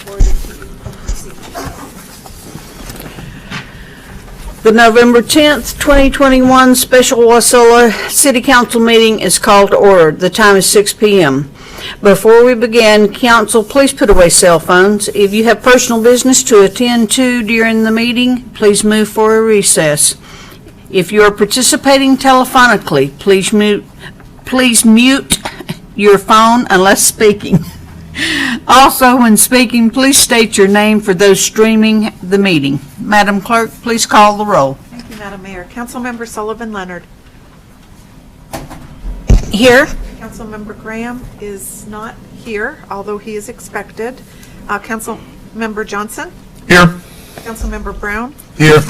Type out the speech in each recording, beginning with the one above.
forwarded to you from procedure. The November 10th, 2021 special Wasilla City Council meeting is called to order. The time is 6 p.m. Before we begin, council, please put away cell phones. If you have personal business to attend to during the meeting, please move for a recess. If you are participating telephonically, please mute your phone unless speaking. Also, when speaking, please state your name for those streaming the meeting. Madam Clerk, please call the roll. Thank you, Madam Mayor. Councilmember Sullivan-Leonard. Here. Councilmember Graham is not here, although he is expected. Councilmember Johnson. Here. Councilmember Brown. Here.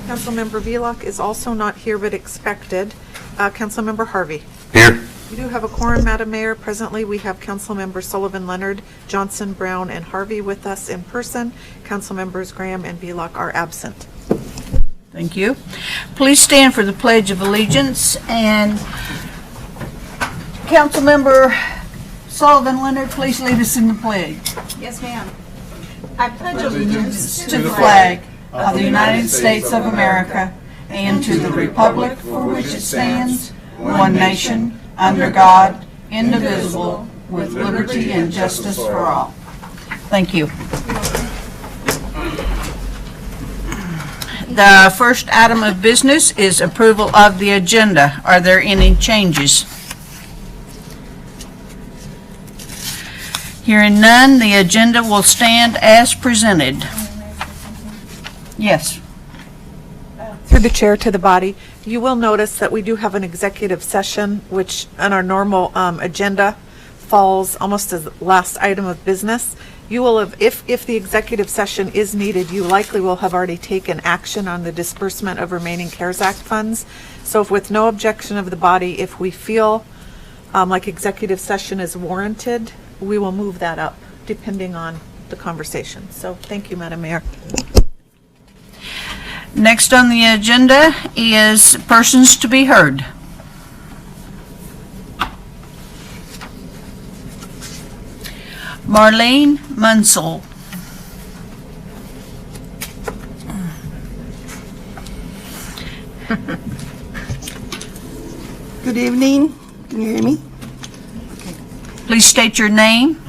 Councilmember Velock is also not here but expected. Councilmember Harvey. Here. We do have a quorum, Madam Mayor. Presently, we have Councilmember Sullivan-Leonard, Johnson, Brown, and Harvey with us in person. Councilmembers Graham and Velock are absent. Thank you. Please stand for the Pledge of Allegiance. And Councilmember Sullivan-Leonard, please lead us in the pledge. Yes, ma'am. I pledge allegiance to the flag of the United States of America and to the republic for which it stands, one nation, under God, indivisible, with liberty and justice for all. Thank you. The first item of business is approval of the agenda. Are there any changes? Hearing none, the agenda will stand as presented. Yes. Through the chair to the body, you will notice that we do have an executive session, which on our normal agenda falls almost as the last item of business. You will have, if the executive session is needed, you likely will have already taken action on the disbursement of remaining CARES Act funds. So if with no objection of the body, if we feel like executive session is warranted, we will move that up depending on the conversation. So thank you, Madam Mayor. Next on the agenda is persons to be heard. Marlene Munsell. Good evening. Can you hear me? Please state your name.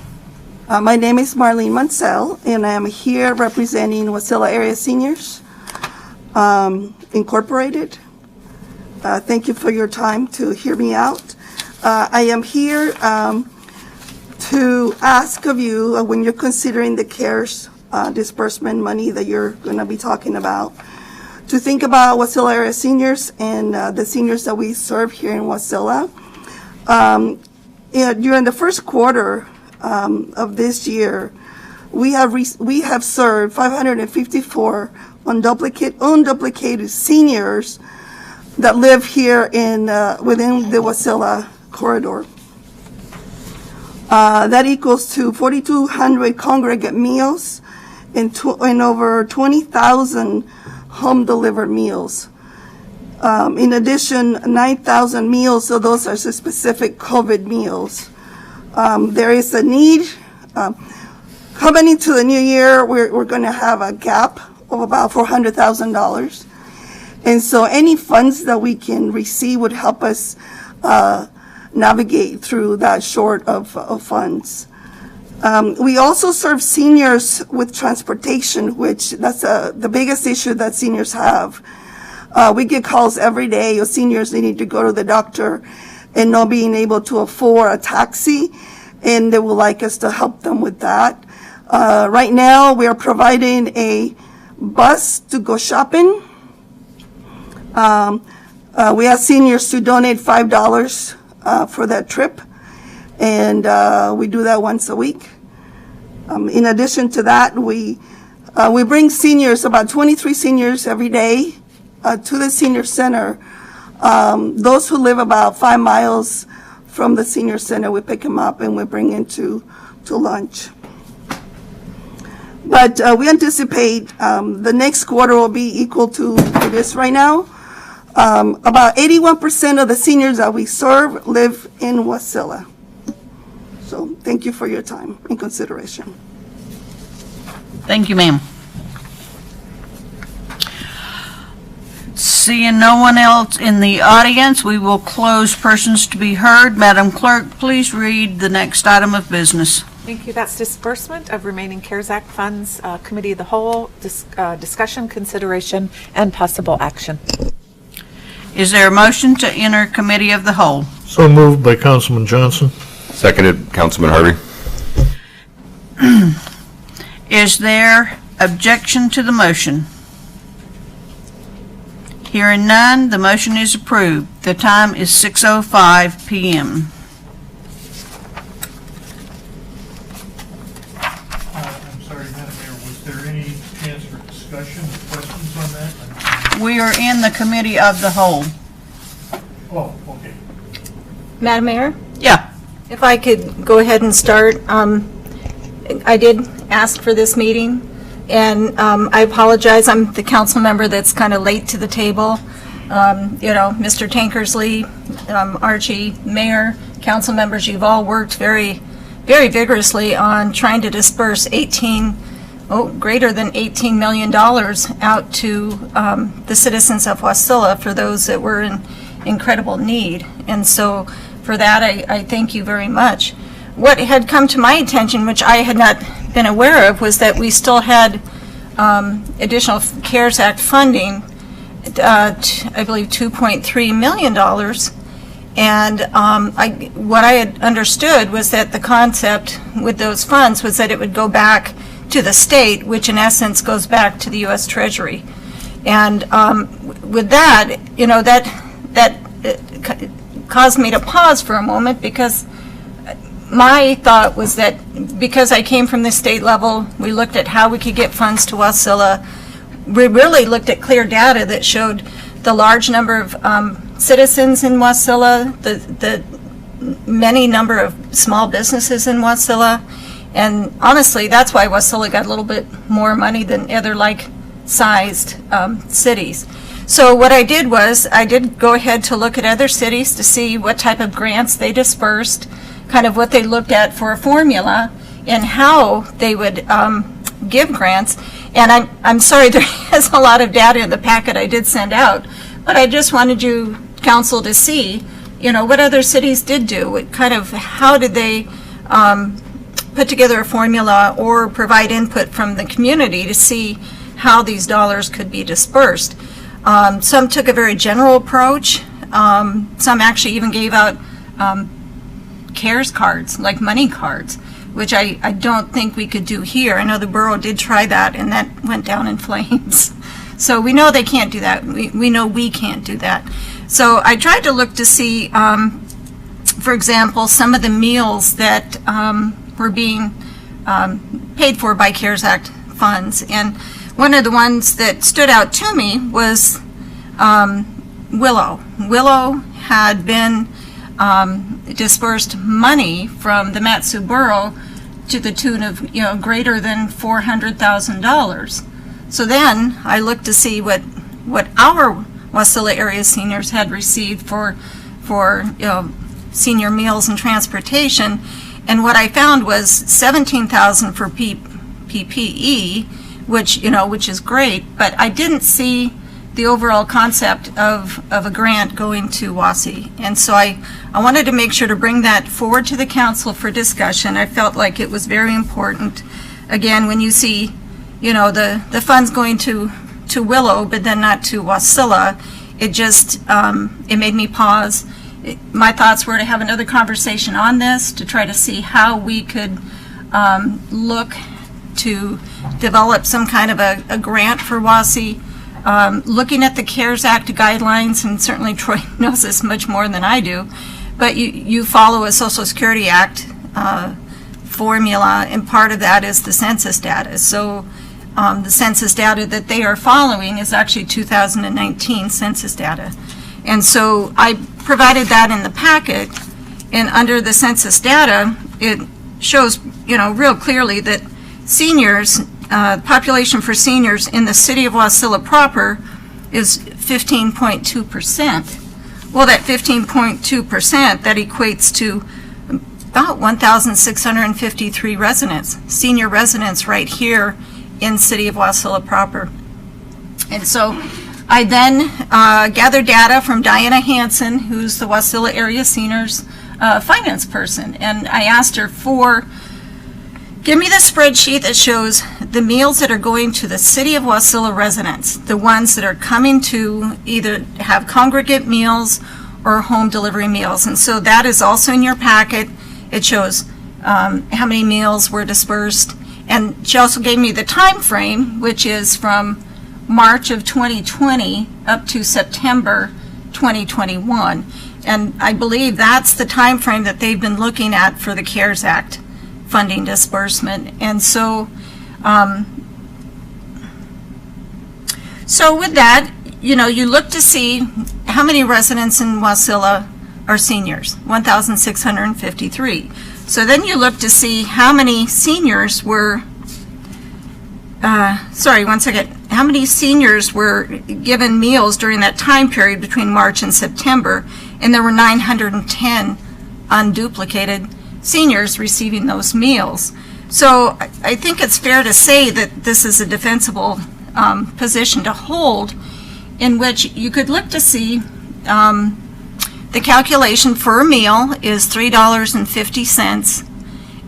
My name is Marlene Munsell, and I am here representing Wasilla Area Seniors, Incorporated. Thank you for your time to hear me out. I am here to ask of you, when you're considering the CARES disbursement money that you're going to be talking about, to think about Wasilla Area Seniors and the seniors that we serve here in Wasilla. During the first quarter of this year, we have served 554 unduplicated seniors that live here in within the Wasilla corridor. That equals to 4,200 congregate meals and over 20,000 home delivered meals. In addition, 9,000 meals, so those are specific COVID meals. There is a need. Coming into the new year, we're going to have a gap of about $400,000. And so any funds that we can receive would help us navigate through that short of funds. We also serve seniors with transportation, which that's the biggest issue that seniors have. We get calls every day of seniors needing to go to the doctor and not being able to afford a taxi, and they would like us to help them with that. Right now, we are providing a bus to go shopping. We ask seniors to donate $5 for that trip, and we do that once a week. In addition to that, we bring seniors, about 23 seniors every day, to the senior center. Those who live about 5 miles from the senior center, we pick them up and we bring into lunch. But we anticipate the next quarter will be equal to this right now. About 81% of the seniors that we serve live in Wasilla. So thank you for your time and consideration. Thank you, ma'am. Seeing no one else in the audience, we will close persons to be heard. Madam Clerk, please read the next item of business. Thank you. That's disbursement of remaining CARES Act funds, Committee of the Whole, discussion, consideration, and possible action. Is there a motion to enter Committee of the Whole? So moved by Councilman Johnson. Seconded, Councilman Harvey. Is there objection to the motion? Hearing none, the motion is approved. The time is 6:05 p.m. I'm sorry, Madam Mayor, was there any chance for discussion, questions on that? We are in the Committee of the Whole. Oh, okay. Madam Mayor, Yeah. if I could go ahead and start. I did ask for this meeting, and I apologize. I'm the council member that's kind of late to the table. Mr. Tankersley, Archie, Mayor, council members, you've all worked very, very vigorously on trying to disperse greater than $18 million out to the citizens of Wasilla for those that were in incredible need. And so for that, I thank you very much. What had come to my attention, which I had not been aware of, was that we still had additional CARES Act funding, I believe $2.3 million. And what I had understood was that the concept with those funds was that it would go back to the state, which in essence goes back to the U.S. Treasury. And with that, that caused me to pause for a moment, because my thought was that because I came from the state level, we looked at how we could get funds to Wasilla. We really looked at clear data that showed the large number of citizens in Wasilla, the many number of small businesses in Wasilla, and honestly, that's why Wasilla got a little bit more money than other like-sized cities. So what I did was, I did go ahead to look at other cities to see what type of grants they dispersed, kind of what they looked at for a formula, and how they would give grants. And I'm sorry, there is a lot of data in the packet I did send out, but I just wanted you, council, to see, what other cities did do, what kind of, how did they put together a formula or provide input from the community to see how these dollars could be dispersed. Some took a very general approach. Some actually even gave out CARES cards, like money cards, which I don't think we could do here. I know the borough did try that, and that went down in flames. So we know they can't do that. We know we can't do that. So I tried to look to see, for example, some of the meals that were being paid for by CARES Act funds. And one of the ones that stood out to me was Willow. Willow had been dispersed money from the Matsu Borough to the tune of greater than $400,000. So then I looked to see what our Wasilla Area Seniors had received for senior meals and transportation, and what I found was $17,000 for PPE, which is great, but I didn't see the overall concept of a grant going to WASI. And so I wanted to make sure to bring that forward to the council for discussion. I felt like it was very important. Again, when you see, the funds going to Willow, but then not to Wasilla, it just, it made me pause. My thoughts were to have another conversation on this, to try to see how we could look to develop some kind of a grant for WASI. Looking at the CARES Act guidelines, and certainly Troy knows this much more than I do, but you follow a Social Security Act formula, and part of that is the census data. So the census data that they are following is actually 2019 census data. And so I provided that in the packet, and under the census data, it shows, real clearly that seniors, population for seniors in the city of Wasilla proper is 15.2%. Well, that 15.2%, that equates to about 1,653 residents, senior residents right here in City of Wasilla proper. And so I then gathered data from Diana Hansen, who's the Wasilla Area Seniors finance person, and I asked her give me the spreadsheet that shows the meals that are going to the City of Wasilla residents, the ones that are coming to either have congregate meals or home delivery meals. And so that is also in your packet. It shows how many meals were dispersed. And she also gave me the time frame, which is from March of 2020 up to September 2021. And I believe that's the time frame that they've been looking at for the CARES Act funding disbursement. And so, so with that, you know, you look to see how many residents in Wasilla are seniors, 1,653. So then you look to see how many seniors were, how many seniors were given meals during that time period between March and September, and there were 910 unduplicated seniors receiving those meals. So I think it's fair to say that this is a defensible position to hold, in which you could look to see the calculation for a meal is $3.50,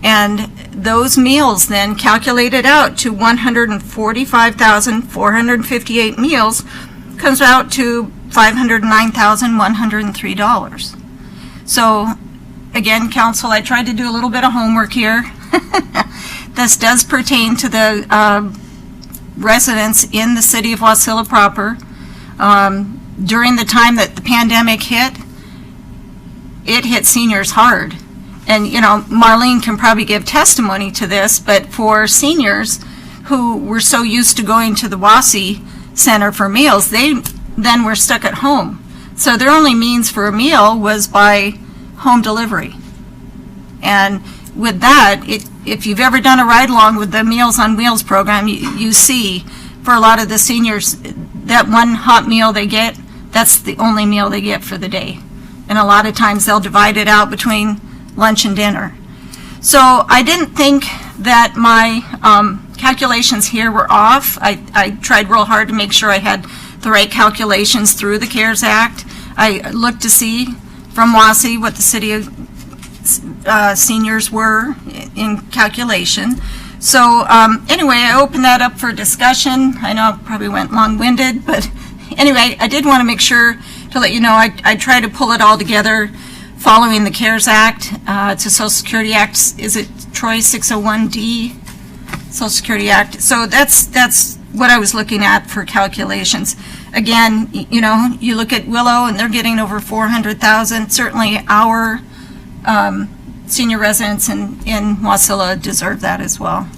and those meals then calculated out to 145,458 meals comes out to $509,103. So again, council, I tried to do a little bit of homework here. This does pertain to the residents in the City of Wasilla proper. During the time that the pandemic hit, it hit seniors hard. And, you know, Marlene can probably give testimony to this, but for seniors who were so used to going to the WASI Center for meals, they then were stuck at home. So their only means for a meal was by home delivery. And with that, if you've ever done a ride-along with the Meals on Wheels program, you see for a lot of the seniors, that one hot meal they get, that's the only meal they get for the day. And a lot of times they'll divide it out between lunch and dinner. So I didn't think that my calculations here were off. I tried real hard to make sure I had the right calculations through the CARES Act. I looked to see from WASI what the City of seniors were in calculation. So anyway, I opened that up for discussion. I know I probably went long-winded, but anyway, I did want to make sure to let you know I tried to pull it all together following the CARES Act. It's a Social Security Act. Is it Troy 601D? Social Security Act. So that's what I was looking at for calculations. Again, you know, you look at Willow and they're getting over 400,000. Certainly our senior residents in Wasilla deserve that as well.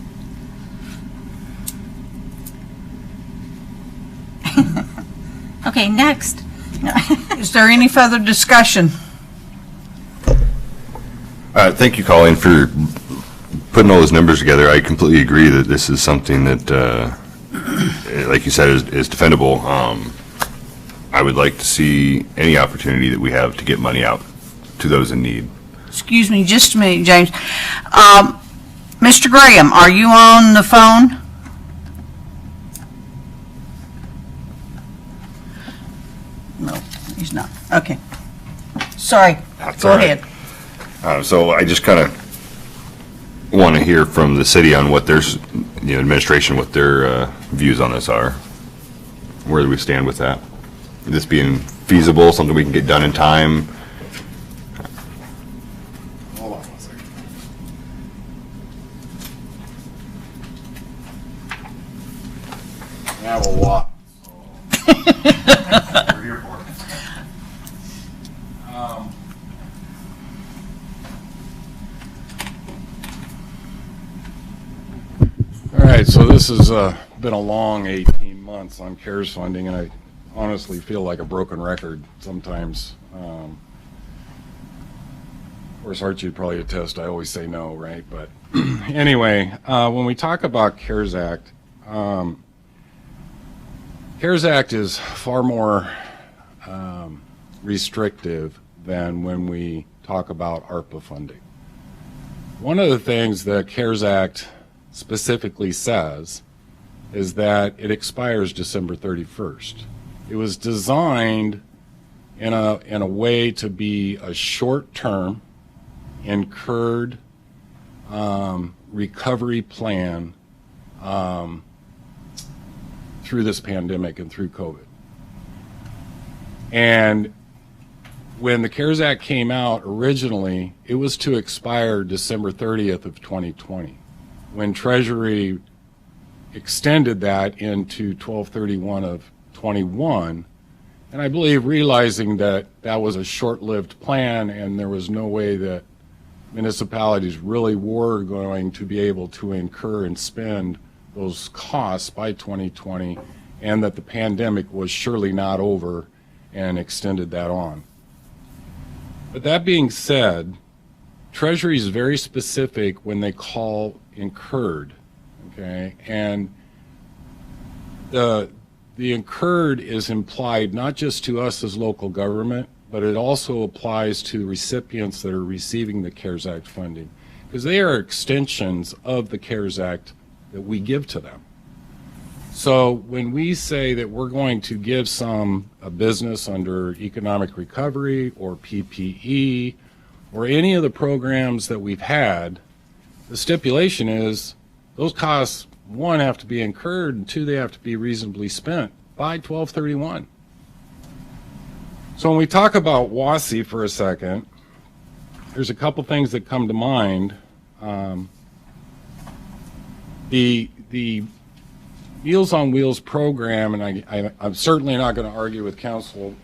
Okay, next. No. Is there any further discussion? Thank you, Colleen, for putting all those numbers together. I completely agree that this is something that, like you said, is defendable. I would like to see any opportunity that we have to get money out to those in need. Excuse me just a minute, James. Mr. Graham, are you on the phone? No, he's not. Okay. Sorry. That's Go all right. ahead. So I just kind of want to hear from the city on what their, administration, what their views on this are. Where do we stand with that? This being feasible, something we can get done in time? Hold on one second. I have a lot. We're here for it. All right, so this has been a long 18 months on CARES funding, and I honestly feel like a broken record sometimes. Of course, Archie would probably attest, I always say no, right? But anyway, when we talk about CARES Act, CARES Act is far more restrictive than when we talk about ARPA funding. One of the things that CARES Act specifically says is that it expires December 31st. It was designed in a way to be a short-term, incurred recovery plan through this pandemic and through COVID. And when the CARES Act came out originally, it was to expire December 30th of 2020. When Treasury extended that into 12/31 of 21, and I believe realizing that that was a short-lived plan and there was no way that municipalities really were going to be able to incur and spend those costs by 2020, and that the pandemic was surely not over, and extended that on. But that being said, Treasury is very specific when they call incurred, okay? And the incurred is implied not just to us as local government, but it also applies to recipients that are receiving the CARES Act funding, because they are extensions of the CARES Act that we give to them. So when we say that we're going to give a business under economic recovery or PPE or any of the programs that we've had, the stipulation is those costs, one, have to be incurred, and two, they have to be reasonably spent by 12/31. So when we talk about WASI for a second, there's a couple things that come to mind. The Meals on Wheels program, and I'm certainly not going to argue with Council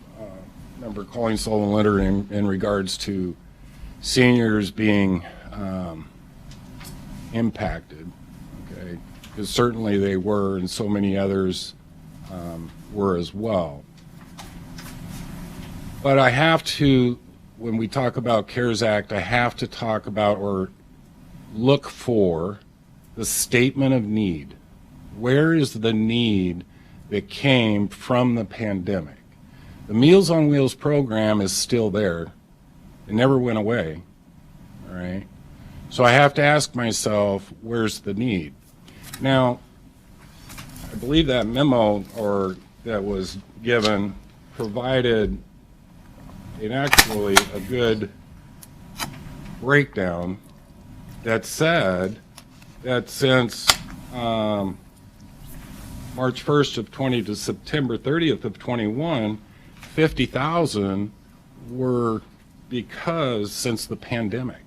Member Colleen Sullivan-Leonard in regards to seniors being impacted, okay, because certainly they were, and so many others were as well. But I have to, when we talk about CARES Act, I have to talk about or look for the statement of need. Where is the need that came from the pandemic? The Meals on Wheels program is still there. It never went away, all right? So I have to ask myself, where's the need? Now, I believe that memo that was given provided actually a good breakdown that said that since March 1st of 20 to September 30th of 21, 50,000 were because since the pandemic.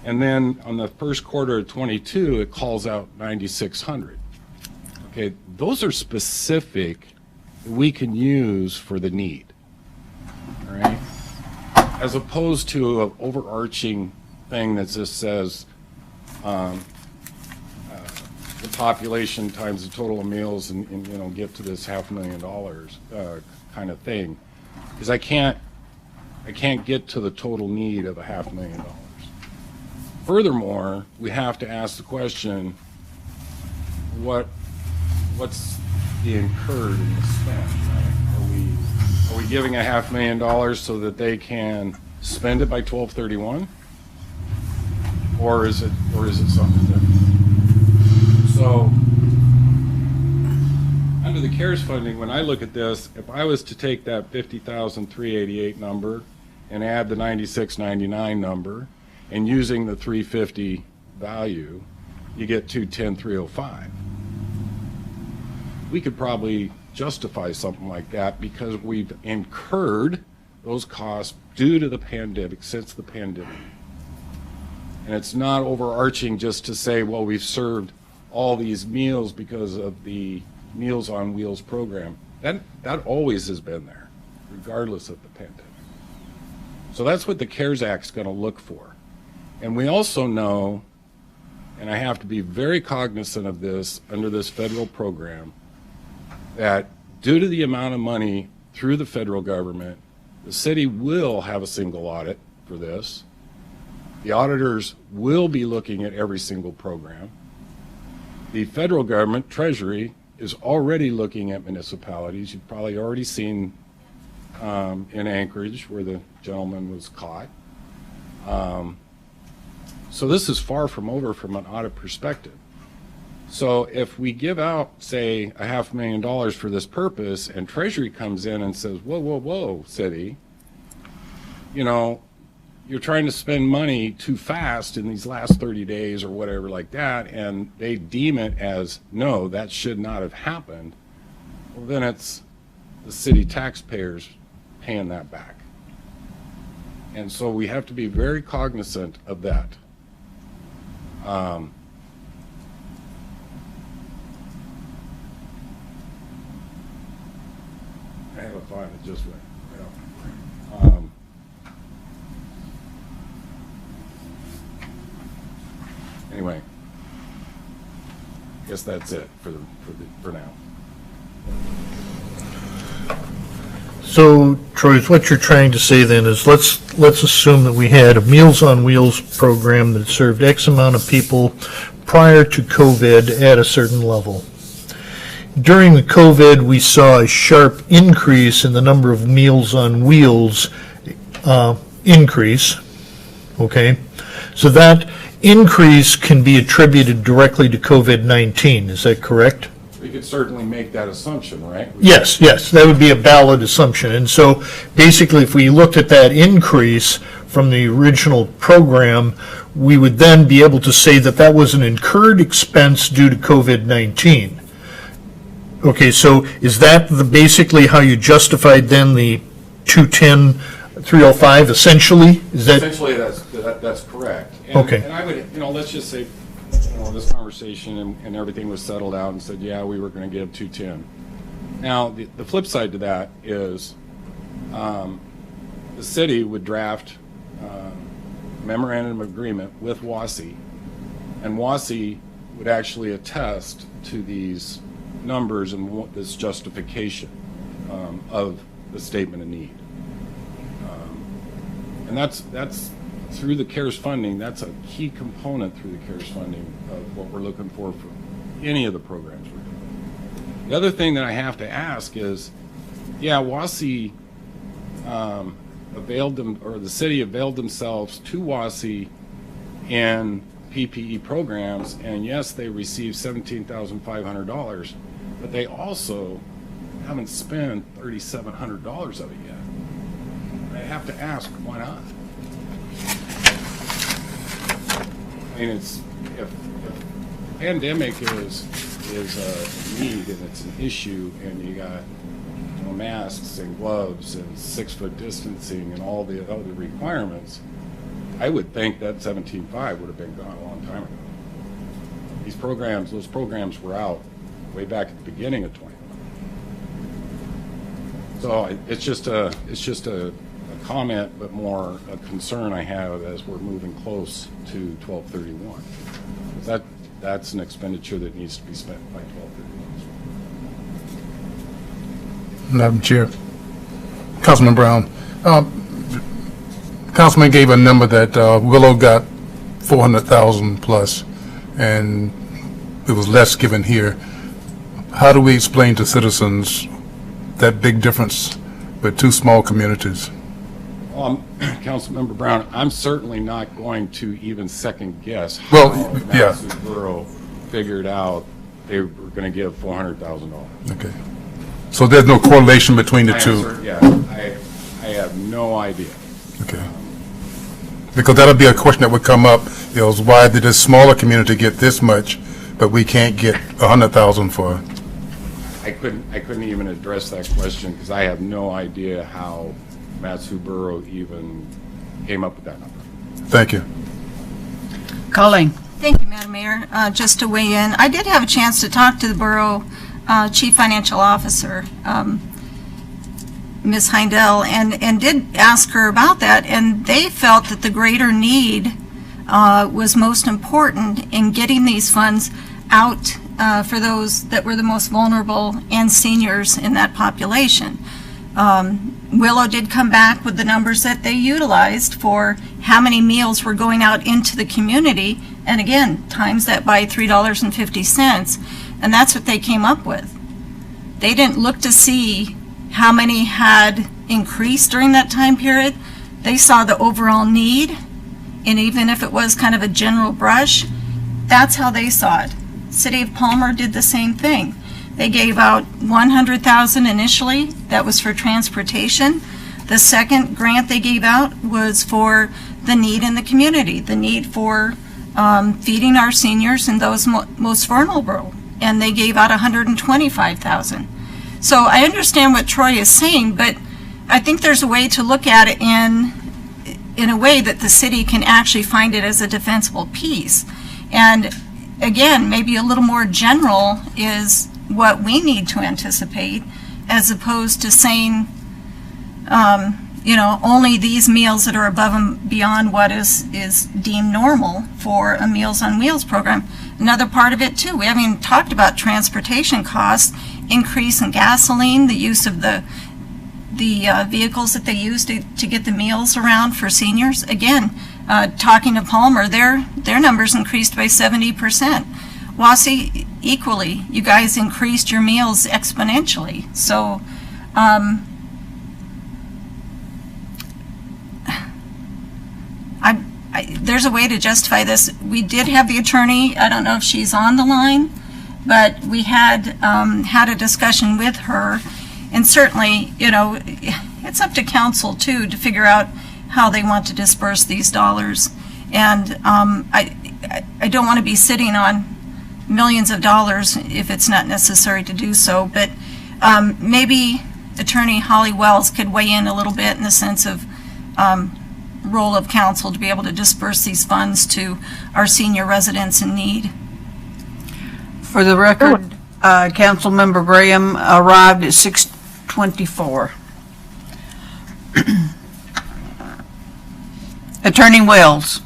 And then on the first quarter of 22, it calls out 9,600. Okay, those are specific that we can use for the need, all right? As opposed to an overarching thing that just says the population times the total of meals and get to this $500,000 kind of thing, because I can't get to the total need of $500,000. Furthermore, we have to ask the question, what's the incurred and the spent, right? Are we giving $500,000 so that they can spend it by 12/31? Or is it something different? So, under the CARES funding, when I look at this, if I was to take that 50,388 number and add the 9699 number, and using the 350 value, you get 210,305. We could probably justify something like that because we've incurred those costs due to the pandemic, since the pandemic. And it's not overarching just to say, well, we've served all these meals because of the Meals on Wheels program. That always has been there, regardless of the pandemic. So that's what the CARES Act's going to look for. And we also know, and I have to be very cognizant of this under this federal program, that due to the amount of money through the federal government, the city will have a single audit for this. The auditors will be looking at every single program. The federal government, Treasury, is already looking at municipalities. You've probably already seen in Anchorage where the gentleman was caught. So this is far from over from an audit perspective. So if we give out, say, $500,000 for this purpose, and Treasury comes in and says, whoa, whoa, whoa, city, you know, you're trying to spend money too fast in these last 30 days or whatever like that, and they deem it as, no, that should not have happened, well, then it's the city taxpayers paying that back. And so we have to be very cognizant of that. I have a thought that just went. Anyway, I guess that's it for now. So, Troy, what you're trying to say then is let's assume that we had a Meals on Wheels program that served X amount of people prior to COVID at a certain level. During the COVID, we saw a sharp increase in the number of Meals on Wheels increase, okay? So that increase can be attributed directly to COVID-19, is that correct? We could certainly make that assumption, right? Yes, that would be a valid assumption. And so basically, if we looked at that increase from the original program, we would then be able to say that that was an incurred expense due to COVID-19. Okay, so is that basically how you justified then the 210, 305 essentially? Is that? Essentially, that's correct. And, Okay. And I would, let's just say, this conversation and everything was settled out and said, yeah, we were going to give 210. Now, the flip side to that is the city would draft a memorandum of agreement with WASI, and WASI would actually attest to these numbers and this justification of the statement of need. And that's through the CARES funding. That's a key component through the CARES funding of what we're looking for any of the programs we're doing. The other thing that I have to ask is, yeah, WASI availed them, or the city availed themselves to WASI in PPE programs, and yes, they received $17,500, but they also haven't spent $3,700 of it yet. I have to ask, why not? I mean, if the pandemic is a need and it's an issue, and you got masks and gloves and 6-foot distancing and all the other requirements, I would think that 17.5 would have been gone a long time ago. Those programs were out way back at the beginning of 2020. So it's just a comment, but more a concern I have as we're moving close to 12/31. That's an expenditure that needs to be spent by 12/31. Madam Chair, Councilman Brown, Councilman gave a number that Willow got 400,000 plus, and it was less given here. How do we explain to citizens that big difference with two small communities? Councilmember Brown, I'm certainly not going to even second guess Well, how yeah. Madison Borough figured out they were going to give $400,000. Okay. So there's no correlation between the two? Yeah, I have no idea. Okay. Because that'll be a question that would come up, is why did this smaller community get this much, but we can't get 100,000 for? I couldn't even address that question because I have no idea how Matsu Borough even came up with that number. Thank you. Colleen. Thank you, Madam Mayor. Just to weigh in, I did have a chance to talk to the Borough Chief Financial Officer, Ms. Heindel, and did ask her about that, and they felt that the greater need was most important in getting these funds out for those that were the most vulnerable and seniors in that population. Willow did come back with the numbers that they utilized for how many meals were going out into the community, and again, times that by $3.50, and that's what they came up with. They didn't look to see how many had increased during that time period. They saw the overall need, and even if it was kind of a general brush, that's how they saw it. City of Palmer did the same thing. They gave out $100,000 initially. That was for transportation. The second grant they gave out was for the need in the community, the need for feeding our seniors and those most vulnerable. And they gave out $125,000. So I understand what Troy is saying, but I think there's a way to look at it in a way that the city can actually find it as a defensible piece. And again, maybe a little more general is what we need to anticipate, as opposed to saying, only these meals that are above and beyond what is deemed normal for a Meals on Wheels program. Another part of it too, we haven't even talked about transportation costs, increase in gasoline, the use of the vehicles that they use to get the meals around for seniors. Again, talking to Palmer, their numbers increased by 70%. WASI, equally, you guys increased your meals exponentially. So, there's a way to justify this. We did have the attorney, I don't know if she's on the line, but we had a discussion with her, and certainly, it's up to council too to figure out how they want to disperse these dollars. And I don't want to be sitting on millions of dollars if it's not necessary to do so, but maybe Attorney Holly Wells could weigh in a little bit in the sense of role of council to be able to disperse these funds to our senior residents in need. For the record, Councilmember Graham arrived at 6:24. Attorney Wells.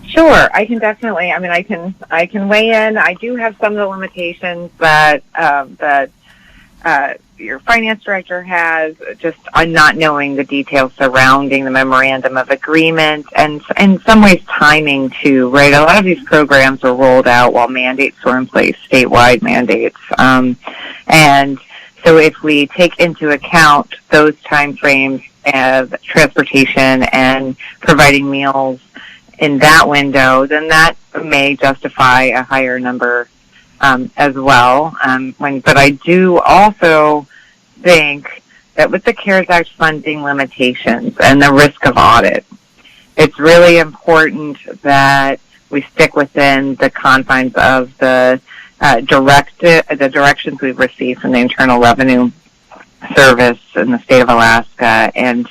Sure, I can definitely. I can weigh in. I do have some of the limitations that your finance director has, just on not knowing the details surrounding the memorandum of agreement, and in some ways timing too. Right, a lot of these programs were rolled out while mandates were in place, statewide mandates, and so if we take into account those time frames of transportation and providing meals in that window, then that may justify a higher number as well. But I do also think that with the CARES Act funding limitations and the risk of audit, it's really important that we stick within the confines of the directions we've received from the Internal Revenue Service in the state of Alaska, and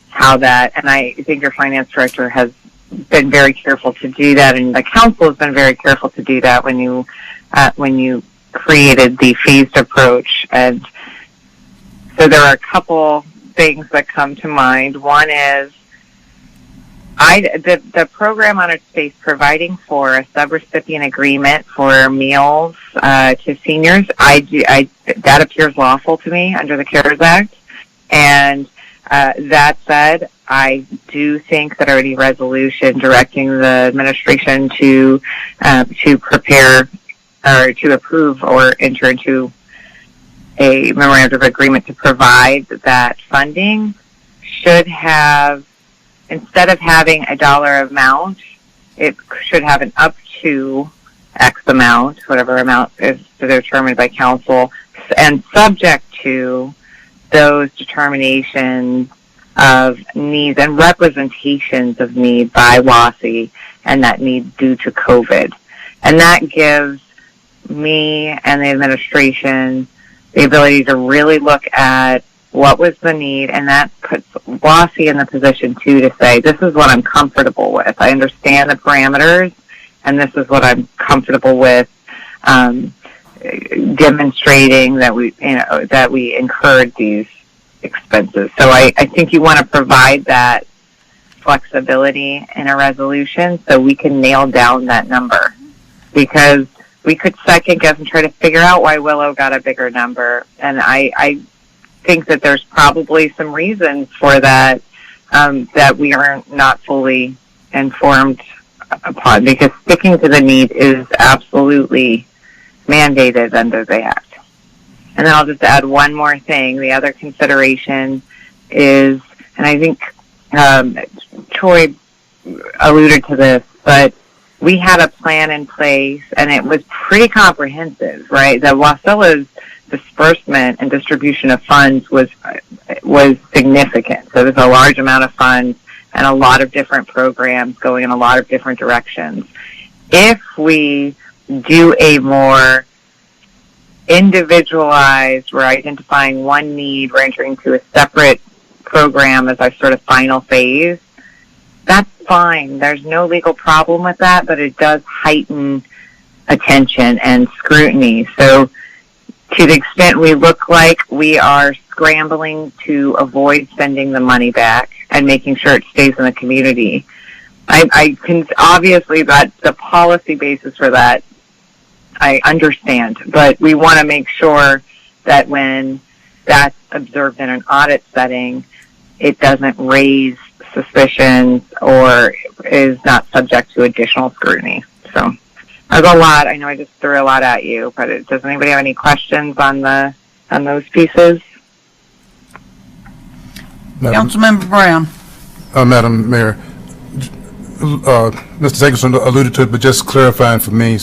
how that, and I think your finance director has been very careful to do that, and the council has been very careful to do that when you created the phased approach. And so there are a couple things that come to mind. One is the program on its face providing for a subrecipient agreement for meals to seniors. That appears lawful to me under the CARES Act. And that said, I do think that already resolution directing the administration to prepare or to approve or enter into a memorandum of agreement to provide that funding should have, instead of having a dollar amount, it should have an up to X amount, whatever amount is determined by council, and subject to those determinations of needs and representations of need by WASI and that need due to COVID. And that gives me and the administration the ability to really look at what was the need, and that puts WASI in the position too to say, this is what I'm comfortable with. I understand the parameters, and this is what I'm comfortable with demonstrating that we incurred these expenses. So I think you want to provide that flexibility in a resolution so we can nail down that number, because we could second guess and try to figure out why Willow got a bigger number. And I think that there's probably some reasons for that that we are not fully informed upon, because sticking to the need is absolutely mandated under the Act. And then I'll just add one more thing. The other consideration is, and I think Troy alluded to this, but we had a plan in place, and it was pretty comprehensive, right? The Wasilla's disbursement and distribution of funds was significant. So there's a large amount of funds and a lot of different programs going in a lot of different directions. If we do a more individualized, we're identifying one need, we're entering into a separate program as our sort of final phase, that's fine. There's no legal problem with that, but it does heighten attention and scrutiny. So to the extent we look like we are scrambling to avoid sending the money back and making sure it stays in the community, I can obviously that the policy basis for that I understand, but we want to make sure that when that's observed in an audit setting, it doesn't raise suspicions or is not subject to additional scrutiny. So there's a lot. I know I just threw a lot at you, but does anybody have any questions on those pieces? Councilmember Brown. Madam Mayor, Mr. Jacobson alluded to it, but just clarifying for me,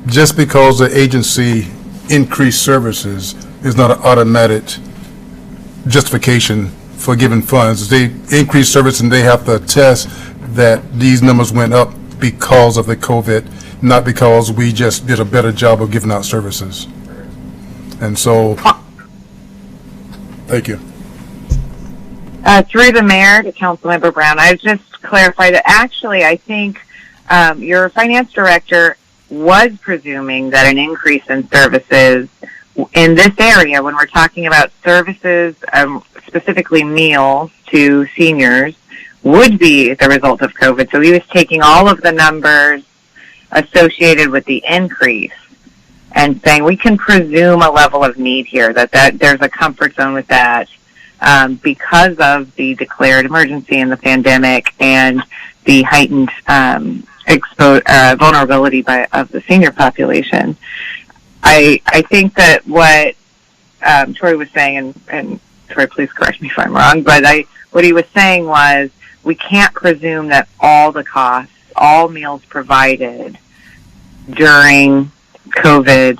just because the agency increased services is not an automatic justification for giving funds. They increase service and they have to attest that these numbers went up because of the COVID, not because we just did a better job of giving out services. And so, thank you. Through the mayor to Councilmember Brown, I just clarified that actually I think your finance director was presuming that an increase in services in this area, when we're talking about services, specifically meals to seniors, would be the result of COVID. So he was taking all of the numbers associated with the increase and saying we can presume a level of need here, that there's a comfort zone with that because of the declared emergency in the pandemic and the heightened vulnerability of the senior population. I think that what Troy was saying, and Troy, please correct me if I'm wrong, but what he was saying was we can't presume that all the costs, all meals provided during COVID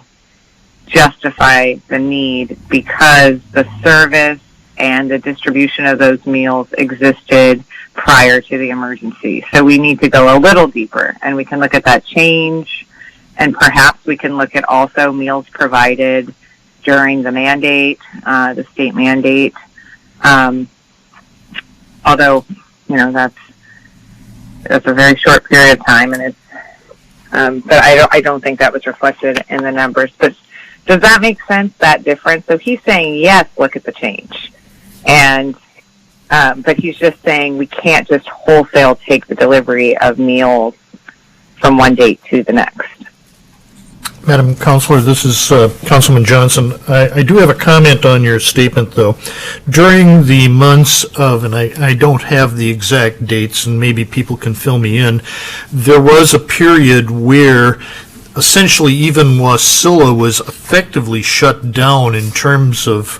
justify the need because the service and the distribution of those meals existed prior to the emergency. So we need to go a little deeper, and we can look at that change, and perhaps we can look at also meals provided during the mandate, the state mandate. Although, that's a very short period of time, and it's, but I don't think that was reflected in the numbers. But does that make sense, that difference? So he's saying, yes, look at the change. And, but he's just saying we can't just wholesale take the delivery of meals from one date to the next. Madam Councilor, this is Councilman Johnson. I do have a comment on your statement, though. During the months of, and I don't have the exact dates, and maybe people can fill me in, there was a period where essentially even Wasilla was effectively shut down in terms of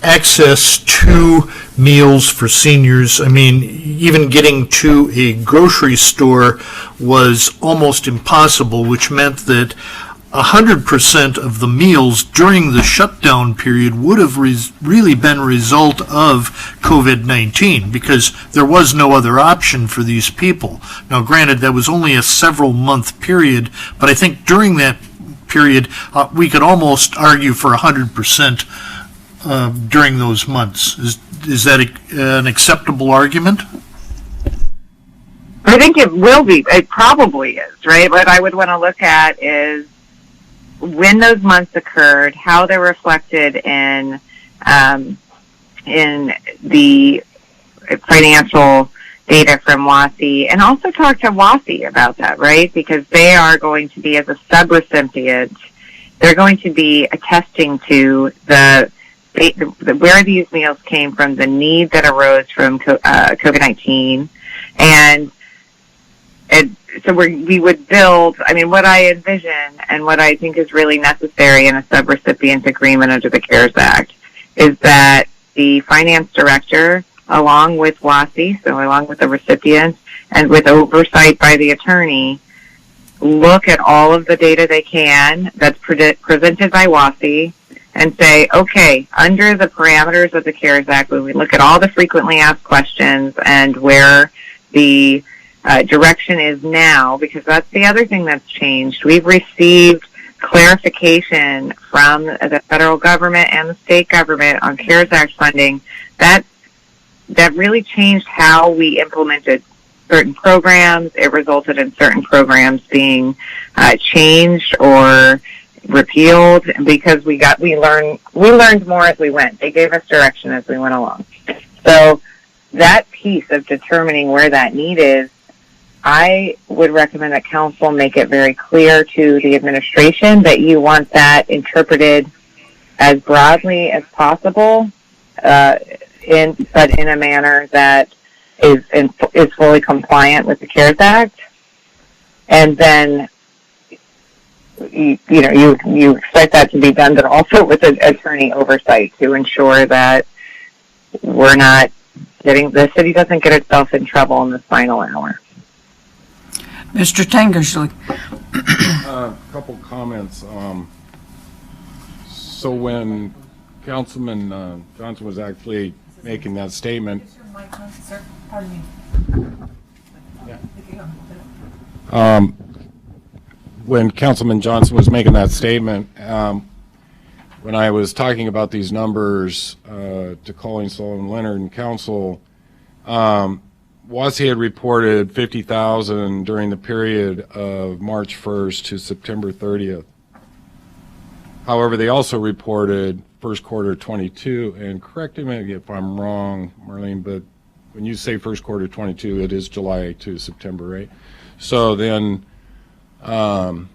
access to meals for seniors. I mean, even getting to a grocery store was almost impossible, which meant that 100% of the meals during the shutdown period would have really been a result of COVID-19 because there was no other option for these people. Now, granted, that was only a several-month period, but I think during that period, we could almost argue for 100% during those months. Is that an acceptable argument? I think it will be. It probably is, right? What I would want to look at is when those months occurred, how they're reflected in the financial data from WASI, and also talk to WASI about that, right? Because they are going to be, as a subrecipient, they're going to be attesting to where these meals came from, the need that arose from COVID-19, and so we would build, what I envision and what I think is really necessary in a subrecipient agreement under the CARES Act is that the finance director, along with WASI, so along with the recipients, and with oversight by the attorney, look at all of the data they can that's presented by WASI and say, okay, under the parameters of the CARES Act, when we look at all the frequently asked questions and where the direction is now, because that's the other thing that's changed. We've received clarification from the federal government and the state government on CARES Act funding that really changed how we implemented certain programs. It resulted in certain programs being changed or repealed because we learned more as we went. They gave us direction as we went along. So that piece of determining where that need is, I would recommend that council make it very clear to the administration that you want that interpreted as broadly as possible, but in a manner that is fully compliant with the CARES Act. And then, you expect that to be done, but also with an attorney oversight to ensure that we're not the city doesn't get itself in trouble in this final hour. Mr. Tankersley. A couple comments. So when Councilman Johnson was actually making that statement, when Councilman Johnson was making that statement, when I was talking about these numbers to calling Sullivan-Leonard and Council, WASI had reported 50,000 during the period of March 1st to September 30th. However, they also reported first quarter 22, and correct me if I'm wrong, Marlene, but when you say first quarter 22, it is July to September, right? So then, so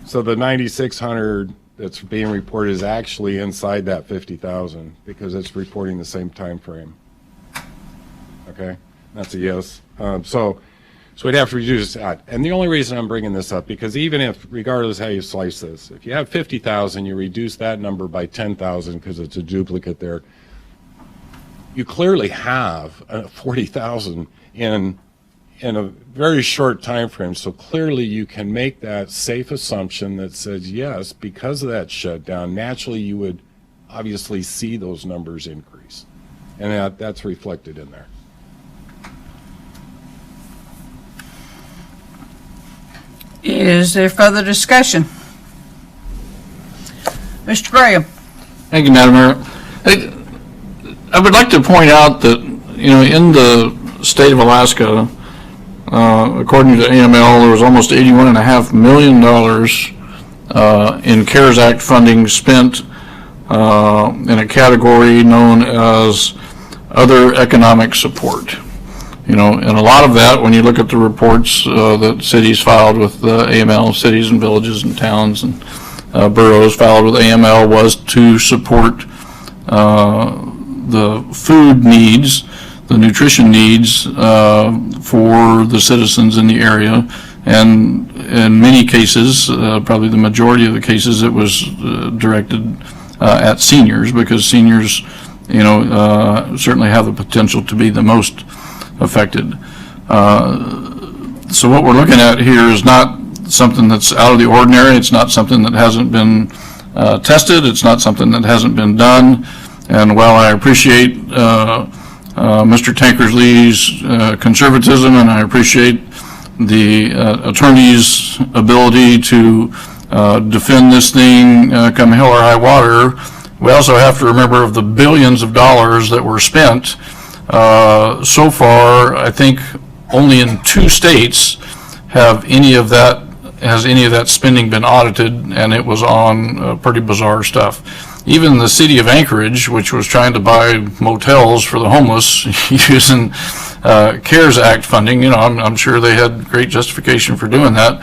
the 9,600 that's being reported is actually inside that 50,000 because it's reporting the same time frame. Okay, that's a yes. So we'd have to reduce that. And the only reason I'm bringing this up, because even if, regardless how you slice this, if you have 50,000, you reduce that number by 10,000 because it's a duplicate there, you clearly have 40,000 in a very short time frame. So clearly you can make that safe assumption that says, yes, because of that shutdown, naturally you would obviously see those numbers increase. And that's reflected in there. Is there further discussion? Mr. Graham. Thank you, Madam Mayor. I would like to point out that, in the state of Alaska, according to AML, there was almost $81.5 million in CARES Act funding spent in a category known as other economic support. And a lot of that, when you look at the reports that cities filed with AML, cities and villages and towns and boroughs filed with AML, was to support the food needs, the nutrition needs for the citizens in the area. And in many cases, probably the majority of the cases, it was directed at seniors, because seniors, certainly have the potential to be the most affected. So what we're looking at here is not something that's out of the ordinary. It's not something that hasn't been tested. It's not something that hasn't been done. And while I appreciate Mr. Tankersley's conservatism, and I appreciate the attorney's ability to defend this thing come hell or high water, we also have to remember of the billions of dollars that were spent. So far, I think only in 2 states has any of that spending been audited, and it was on pretty bizarre stuff. Even the city of Anchorage, which was trying to buy motels for the homeless using CARES Act funding, I'm sure they had great justification for doing that.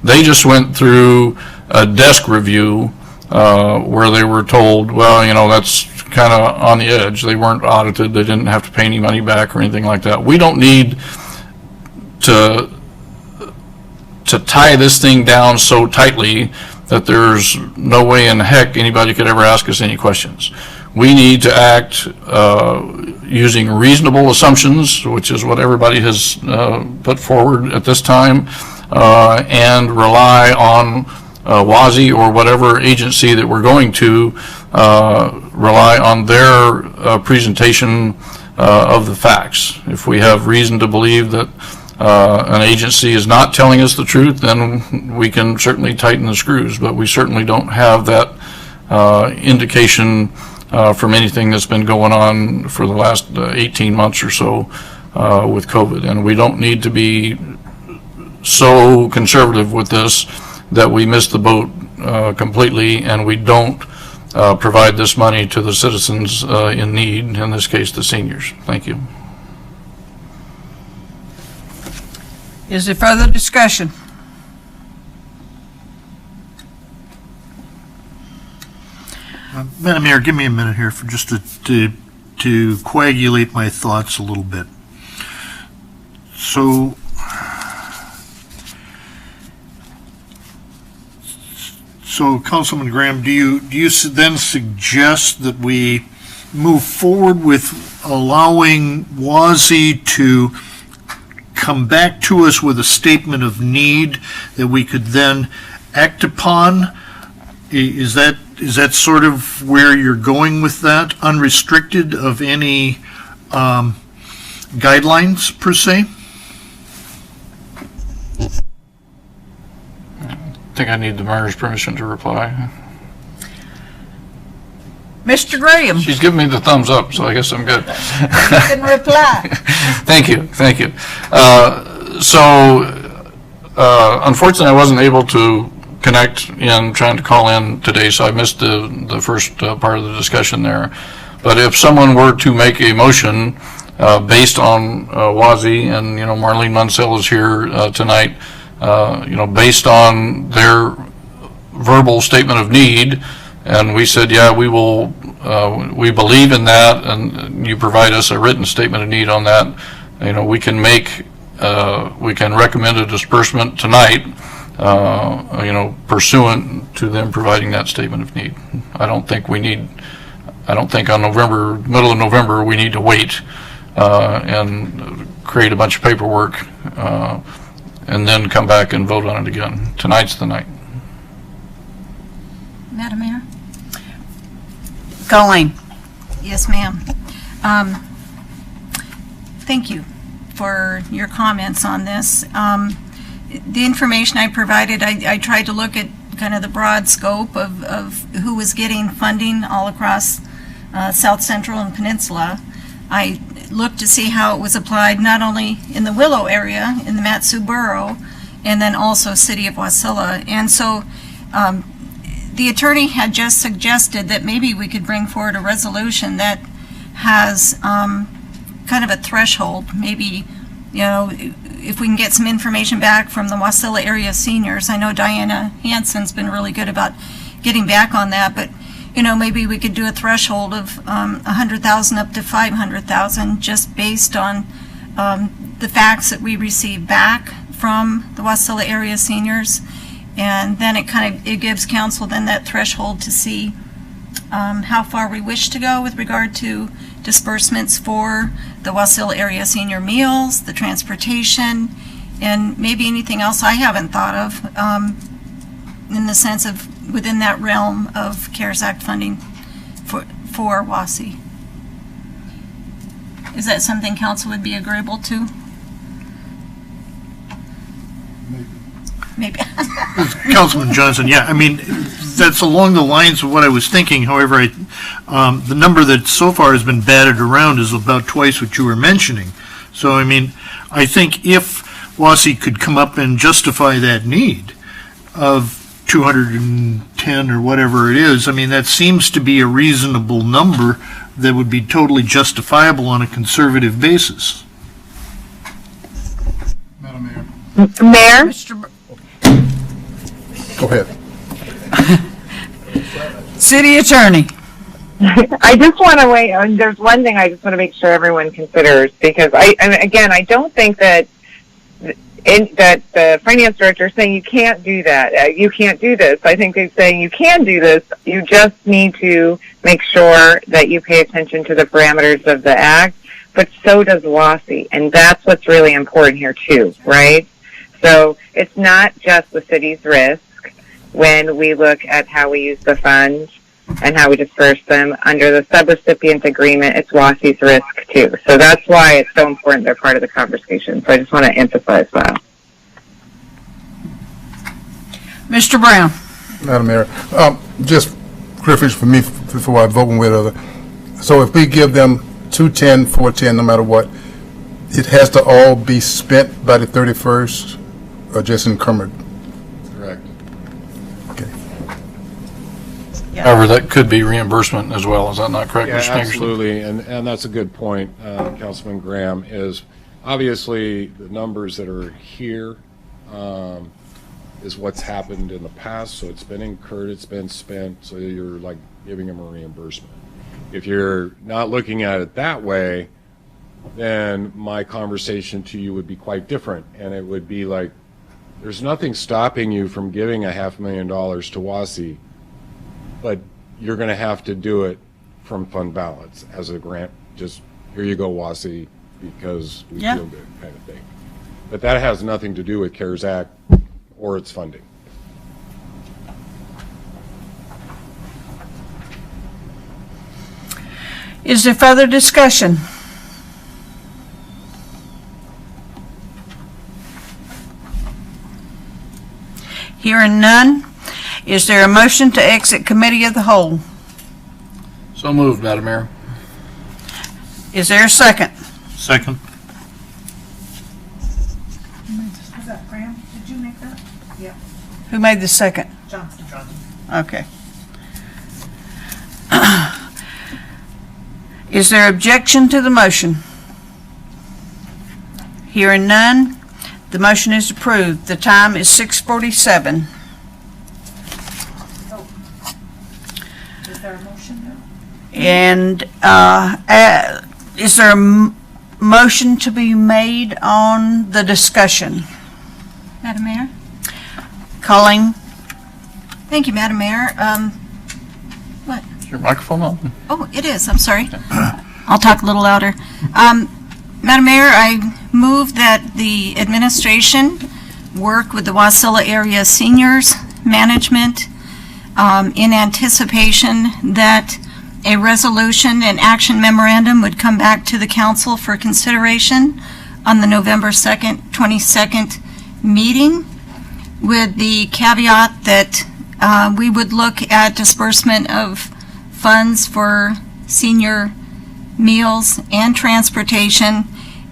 They just went through a desk review where they were told, well, that's kind of on the edge. They weren't audited. They didn't have to pay any money back or anything like that. We don't need to tie this thing down so tightly that there's no way in heck anybody could ever ask us any questions. We need to act using reasonable assumptions, which is what everybody has put forward at this time, and rely on WASI or whatever agency that we're going to rely on their presentation of the facts. If we have reason to believe that an agency is not telling us the truth, then we can certainly tighten the screws, but we certainly don't have that indication from anything that's been going on for the last 18 months or so with COVID. And we don't need to be so conservative with this that we miss the boat completely and we don't provide this money to the citizens in need, in this case the seniors. Thank you. Is there further discussion? Madam Mayor, give me a minute here for just to coagulate my thoughts a little bit. So, Councilman Graham, do you then suggest that we move forward with allowing WASI to come back to us with a statement of need that we could then act upon? Is that sort of where you're going with that, unrestricted of any guidelines per se? I think I need the mayor's permission to reply. Mr. Graham, She's giving me the thumbs up, so I guess I'm good. you can reply. Thank you, thank you. Unfortunately, I wasn't able to connect in trying to call in today, so I missed the first part of the discussion there. But if someone were to make a motion based on WASI, and Marlene Munsell is here tonight, based on their verbal statement of need, and we said, yeah, we will, we believe in that, and you provide us a written statement of need on that, we can recommend a disbursement tonight, pursuant to them providing that statement of need. I don't think on middle of November, we need to wait and create a bunch of paperwork and then come back and vote on it again. Tonight's the night. Madam Mayor? Colleen. Yes, ma'am. Thank you for your comments on this. The information I provided, I tried to look at kind of the broad scope of who was getting funding all across South Central and Peninsula. I looked to see how it was applied not only in the Willow area, in the Mat-Su Borough, and then also City of Wasilla. And so the attorney had just suggested that maybe we could bring forward a resolution that has kind of a threshold. Maybe, if we can get some information back from the Wasilla Area Seniors. I know Diana Hansen's been really good about getting back on that, but maybe we could do a threshold of 100,000 up to 500,000, just based on the facts that we receive back from the Wasilla Area Seniors, and then it gives council then that threshold to see how far we wish to go with regard to disbursements for the Wasilla Area Senior meals, the transportation, and maybe anything else I haven't thought of in the sense of within that realm of CARES Act funding for WASI. Is that something council would be agreeable to? Maybe. Councilman Johnson, yeah, I mean, that's along the lines of what I was thinking. However, the number that so far has been batted around is about twice what you were mentioning. So, I mean, I think if WASI could come up and justify that need of 210 or whatever it is, I mean, that seems to be a reasonable number that would be totally justifiable on a conservative basis. Madam Mayor. Mayor? Go ahead. City Attorney. I just want to wait. There's one thing I just want to make sure everyone considers, because I don't think that that the finance director is saying you can't do that. You can't do this. I think they're saying you can do this. You just need to make sure that you pay attention to the parameters of the act, but so does WASI. And that's what's really important here too, right? So it's not just the city's risk when we look at how we use the funds and how we disperse them. Under the subrecipient agreement, it's WASI's risk too. So that's why it's so important they're part of the conversation. So I just want to emphasize that. Mr. Brown? Madam Mayor, just preference for me before I vote one way or the other. So if we give them 210, 410, no matter what, it has to all be spent by the 31st or just encumbered? Correct. Okay. However, that could be reimbursement as well. Is that not correct, Yeah, Mr. Nickerson? absolutely, and that's a good point, Councilman Graham, is obviously the numbers that are here is what's happened in the past, so it's been incurred, it's been spent, so you're like giving them a reimbursement. If you're not looking at it that way, then my conversation to you would be quite different, and it would be like, there's nothing stopping you from giving $500,000 to WASI, but you're going to have to do it from fund balance as a grant. Just, here you go, WASI, because we feel good kind of thing. But that has nothing to do with CARES Act or its funding. Is there further discussion? Hearing none, is there a motion to exit committee of the whole? So moved, Madam Mayor. Is there a second? Second. Was that Graham? Did you make that? Yeah. Who made the second? Johnson. Okay. Is there objection to the motion? Hearing none, the motion is approved. The time is 6:47. Is there a motion now? And is there a motion to be made on the discussion? Madam Mayor? Calling, Thank you, Madam Mayor. Is your microphone on? Oh, it is, I'm sorry. I'll talk a little louder. Madam Mayor, I move that the administration work with the Wasilla Area Seniors Management in anticipation that a resolution and action memorandum would come back to the council for consideration on the November 2nd, 22nd meeting, with the caveat that we would look at disbursement of funds for senior meals and transportation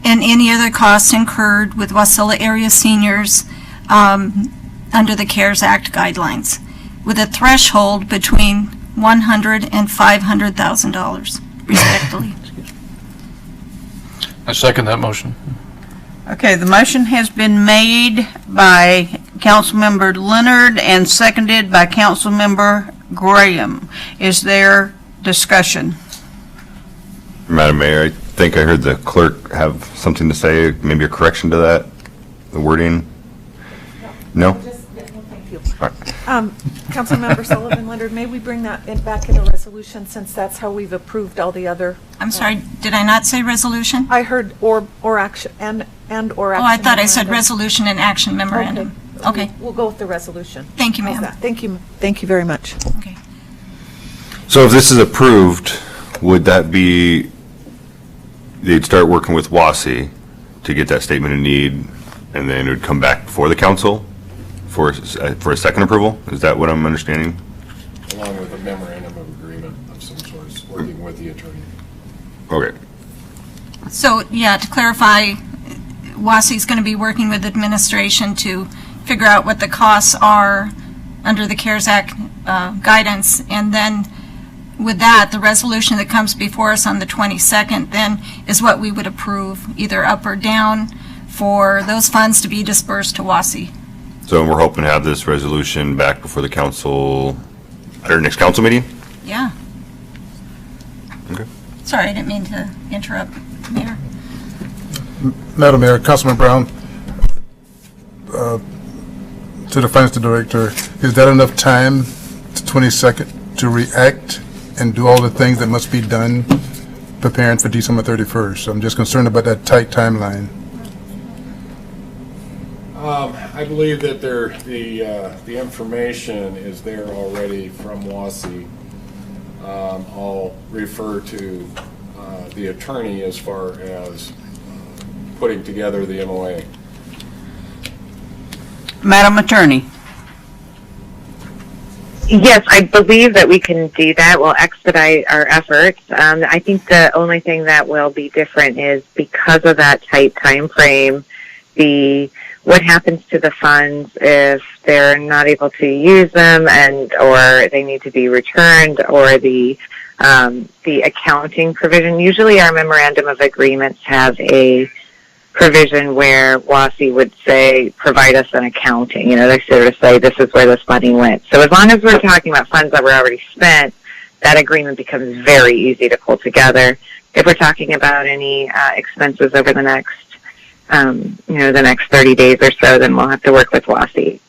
and any other costs incurred with Wasilla Area Seniors under the CARES Act guidelines, with a threshold between $100,000 and $500,000, respectively. I second that motion. okay, the motion has been made by Councilmember Leonard and seconded by Councilmember Graham. Is there discussion? Madam Mayor, I think I heard the clerk have something to say, maybe a correction to that, the wording? No? Thank you. All right. Councilmember Sullivan-Leonard, may we bring that back in a resolution, since that's how we've approved all the other? I'm sorry, did I not say resolution? I heard or action, and/or action. Oh, I thought I said memorandum. resolution and action memorandum. Okay. We'll go with the resolution. Thank you, How's ma'am. that? Thank you very much. Okay. So if this is approved, would that be, they'd start working with WASI to get that statement of need, and then it would come back before the council for a second approval? Is that what I'm understanding? Along with a memorandum of agreement of some sort, working with the attorney. Okay. So, yeah, to clarify, WASI's going to be working with administration to figure out what the costs are under the CARES Act guidance, and then with that, the resolution that comes before us on the 22nd then is what we would approve, either up or down, for those funds to be dispersed to WASI. So we're hoping to have this resolution back before the council at our next council meeting? Yeah. Okay. Sorry, I didn't mean to interrupt, Mayor. Madam Mayor, Councilman Brown, to the finance director, is that enough time, the 22nd, to react and do all the things that must be done preparing for December 31st? I'm just concerned about that tight timeline. I believe that the information is there already from WASI. I'll refer to the attorney as far as putting together the MOA. Madam Attorney. Yes, I believe that we can do that. We'll expedite our efforts. I think the only thing that will be different is because of that tight time frame, what happens to the funds if they're not able to use them or they need to be returned, or the accounting provision. Usually our memorandum of agreements have a provision where WASI would say, provide us an accounting. They sort of say, this is where this money went. So as long as we're talking about funds that were already spent, that agreement becomes very easy to pull together. If we're talking about any expenses over the next, the next 30 days or so, then we'll have to work with WASI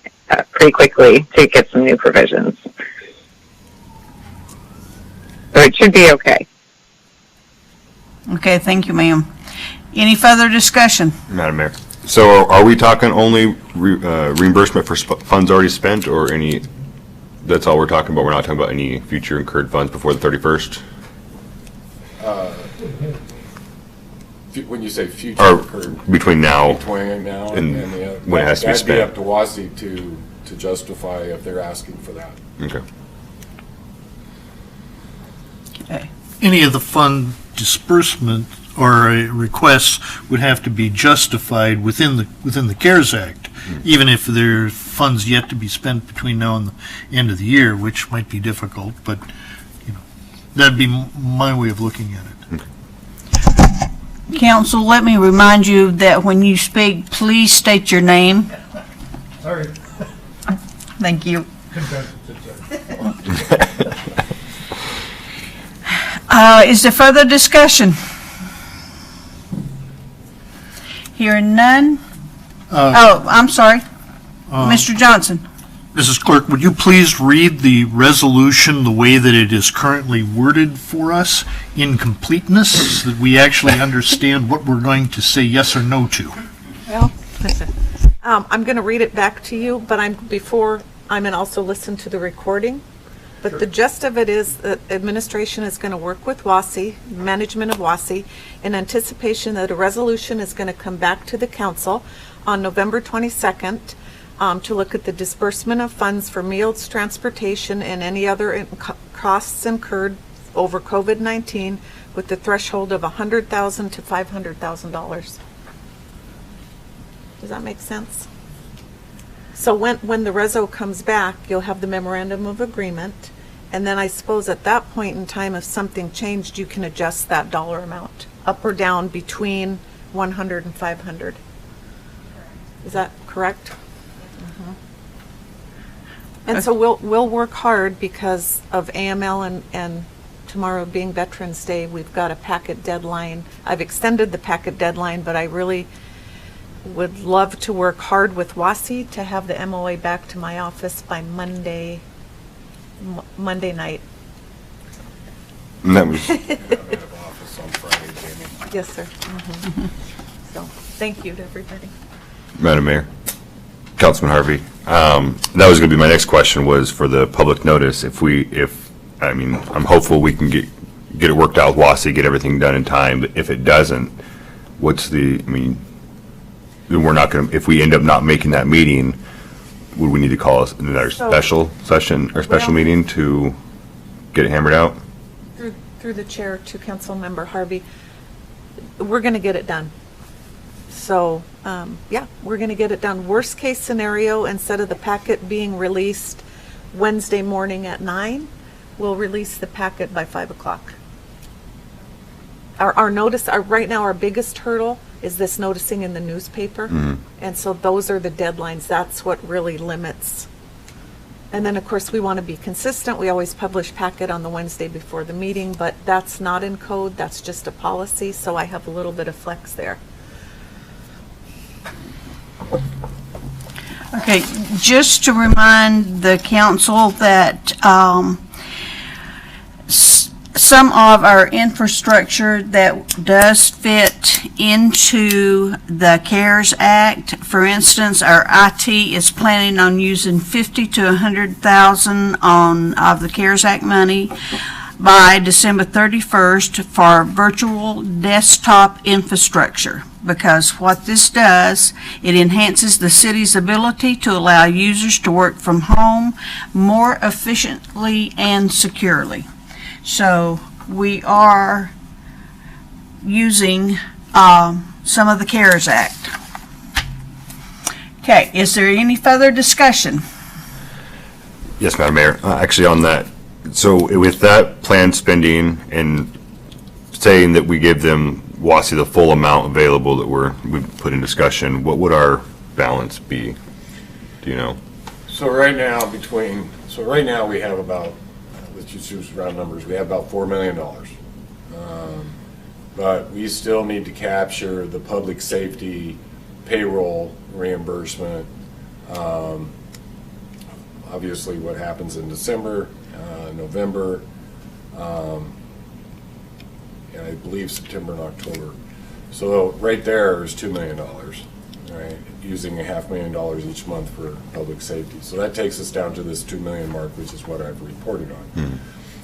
pretty quickly to get some new provisions. So it should be okay. Okay, thank you, ma'am. Any further discussion? Madam Mayor. So are we talking only reimbursement for funds already spent, or any, that's all we're talking about? We're not talking about any future incurred funds before the 31st? When you say future Or incurred, between now and when it has to be spent. That'd be up to WASI to justify if they're asking for that. Okay. Okay. Any of the fund disbursement or requests would have to be justified within the CARES Act, even if there are funds yet to be spent between now and the end of the year, which might be difficult, but that'd be my way of looking at it. Okay. Council, let me remind you that when you speak, please state your name. Sorry. Thank you. Is there further discussion? Hearing none? I'm sorry. Mr. Johnson. Mrs. Clerk, would you please read the resolution the way that it is currently worded for us in completeness, so that we actually understand what we're going to say yes or no to? Well, I'm going to read it back to you, but I'm going to also listen to the recording. But the gist of it is that administration is going to work with WASI, management of WASI, in anticipation that a resolution is going to come back to the council on November 22nd to look at the disbursement of funds for meals, transportation, and any other costs incurred over COVID-19 with the threshold of $100,000 to $500,000. Does that make sense? So when the reso comes back, you'll have the memorandum of agreement, and then I suppose at that point in time, if something changed, you can adjust that dollar amount up or down between 100 and 500. Is that correct? Mm-hmm. And so we'll work hard because of AML and tomorrow being Veterans Day. We've got a packet deadline. I've extended the packet deadline, but I really would love to work hard with WASI to have the MOA back to my office by Monday night. And that was, Office on Friday, Jamie. Yes, sir. Mm-hmm. So, thank you to everybody. Madam Mayor, Councilman Harvey, that was going to be my next question, was for the public notice. I'm hopeful we can get it worked out with WASI, get everything done in time, but if it doesn't, we're not going to, if we end up not making that meeting, would we need to call another special session or special meeting to get it hammered out? Through the chair to Council Member Harvey, we're going to get it done. So, we're going to get it done. Worst case scenario, instead of the packet being released Wednesday morning at 9, we'll release the packet by 5 o'clock. Our notice, right now, our biggest hurdle is this noticing in the newspaper. Mm-hmm. And so those are the deadlines. That's what really limits. And then, of course, we want to be consistent. We always publish packet on the Wednesday before the meeting, but that's not in code. That's just a policy. So I have a little bit of flex there. Okay, just to remind the council that some of our infrastructure that does fit into the CARES Act, for instance, our IT is planning on using 50 to 100,000 of the CARES Act money by December 31st for virtual desktop infrastructure. Because what this does, it enhances the city's ability to allow users to work from home more efficiently and securely. So we are using some of the CARES Act. Okay, is there any further discussion? Yes, Madam Mayor. Actually, on that, so with that planned spending and saying that we give them WASI the full amount available that we put in discussion, what would our balance be? Do you know? So right now we have about, let's just use round numbers, we have about $4 million. But we still need to capture the public safety payroll reimbursement. Obviously what happens in December, November, and I believe September and October. So right there is $2 million, right? Using $500,000 each month for public safety. So that takes us down to this $2 million mark, which is what I've reported on.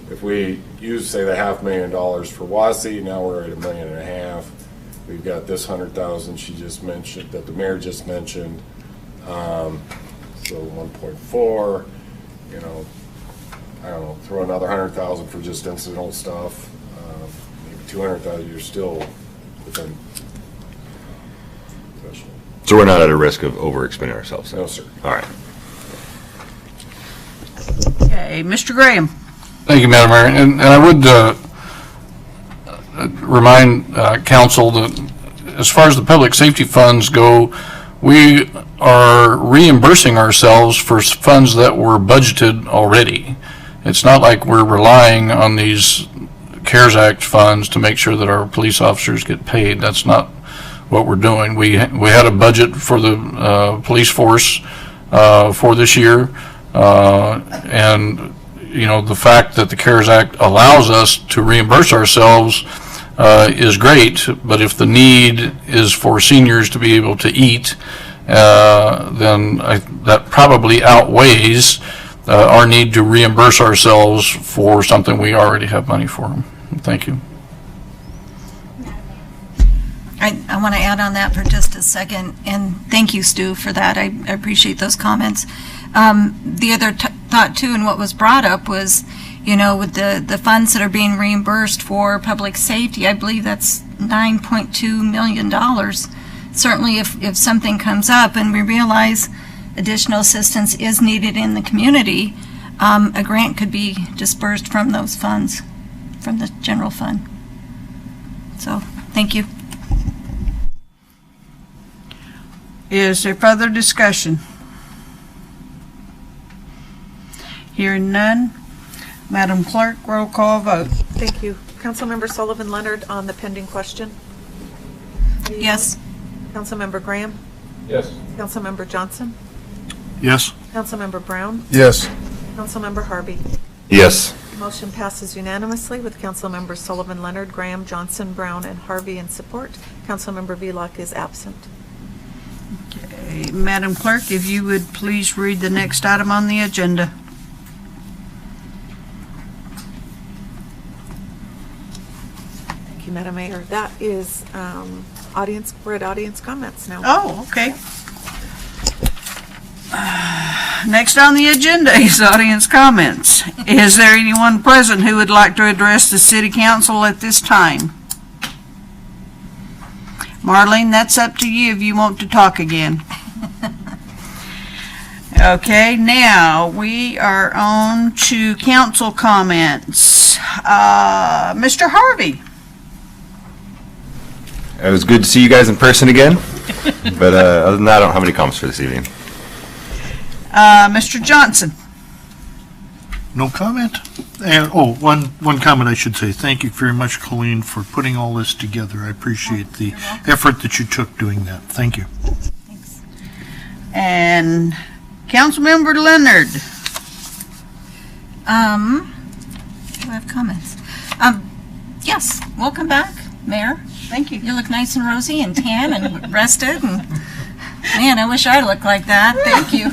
If we use, say, the $500,000 for WASI, now we're at $1.5 million. We've got this 100,000 she just mentioned, that the mayor just mentioned. So 1.4, you know, I don't know, throw another 100,000 for just incidental stuff. Maybe 200,000, you're still within threshold. So we're not at a risk of overexpending ourselves? No, sir. All right. Okay, Mr. Graham. Thank you, Madam Mayor. And I would remind council that as far as the public safety funds go, we are reimbursing ourselves for funds that were budgeted already. It's not like we're relying on these CARES Act funds to make sure that our police officers get paid. That's not what we're doing. We had a budget for the police force for this year, and you know, the fact that the CARES Act allows us to reimburse ourselves is great, but if the need is for seniors to be able to eat, then that probably outweighs our need to reimburse ourselves for something we already have money for. Thank you. I want to add on that for just a second, and thank you, Stu, for that. I appreciate those comments. The other thought, too, and what was brought up was, you know, with the funds that are being reimbursed for public safety, I believe that's $9.2 million. Certainly, if something comes up and we realize additional assistance is needed in the community, a grant could be dispersed from those funds, from the general fund. So, thank you. Is there further discussion? Hearing none. Madam Clerk, roll call vote. Thank you. Councilmember Sullivan-Leonard on the pending question? Yes. Councilmember Graham? Yes. Councilmember Johnson? Yes. Councilmember Brown? Yes. Councilmember Harvey? Yes. Motion passes unanimously with Councilmembers Sullivan-Leonard, Graham, Johnson, Brown, and Harvey in support. Councilmember Vlock is absent. Okay, Madam Clerk, if you would please read the next item on the agenda. Thank you, Madam Mayor. That is audience, we're at audience comments now. Oh, okay. Next on the agenda is audience comments. Is there anyone present who would like to address the City Council at this time? Marlene, that's up to you if you want to talk again. Okay, now we are on to council comments. Mr. Harvey. It was good to see you guys in person again. But other than that, I don't have any comments for this evening. Mr. Johnson. No comment? And, one comment I should say. Thank you very much, Colleen, for putting all this together. I appreciate the effort that you took doing that. Thank you. Thanks. And Councilmember Leonard. Do I have comments? Yes, welcome back, Mayor. Thank you. You look nice and rosy and tan and rested, and man, I wish I looked like that. Thank you.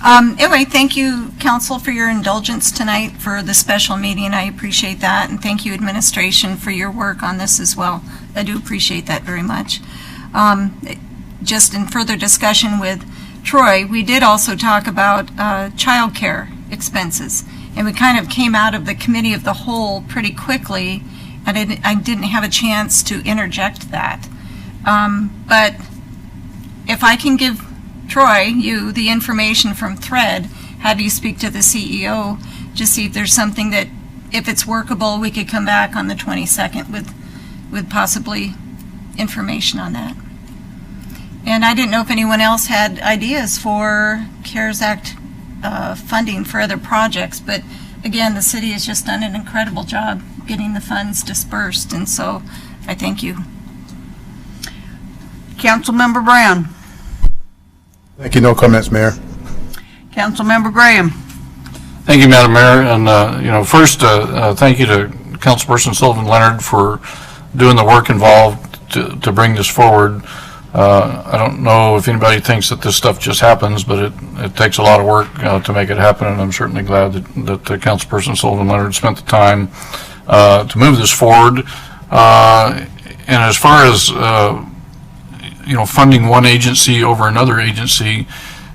Anyway, thank you, Council, for your indulgence tonight for the special meeting. I appreciate that, and thank you, administration, for your work on this as well. I do appreciate that very much. Just in further discussion with Troy, we did also talk about childcare expenses, and we kind of came out of the committee of the whole pretty quickly, and I didn't have a chance to interject that. But if I can give Troy, you, the information from Thread, have you speak to the CEO, just see if there's something that, if it's workable, we could come back on the 22nd with possibly information on that. And I didn't know if anyone else had ideas for CARES Act funding for other projects, but again, the city has just done an incredible job getting the funds dispersed, and so I thank you. Councilmember Brown. Thank you. No comments, Mayor. Councilmember Graham. Thank you, Madam Mayor. And, first, thank you to Councilperson Sullivan-Leonard for doing the work involved to bring this forward. I don't know if anybody thinks that this stuff just happens, but it takes a lot of work to make it happen, and I'm certainly glad that Councilperson Sullivan-Leonard spent the time to move this forward. And as far as funding one agency over another agency,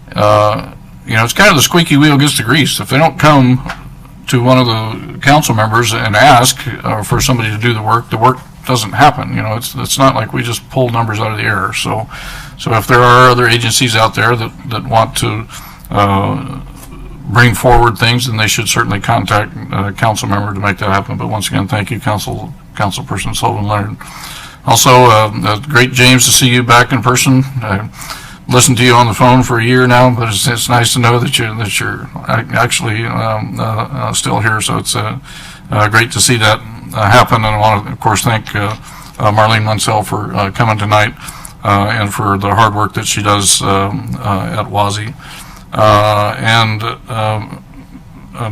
it's kind of the squeaky wheel gets the grease. If they don't come to one of the council members and ask for somebody to do the work doesn't happen. It's not like we just pull numbers out of the air. So if there are other agencies out there that want to bring forward things, then they should certainly contact a council member to make that happen. But once again, thank you, Councilperson Sullivan-Leonard. Also, great, James, to see you back in person. I listened to you on the phone for a year now, but it's nice to know that you're actually still here. So it's great to see that happen. And I want to, of course, thank Marlene Munsell for coming tonight and for the hard work that she does at WASI.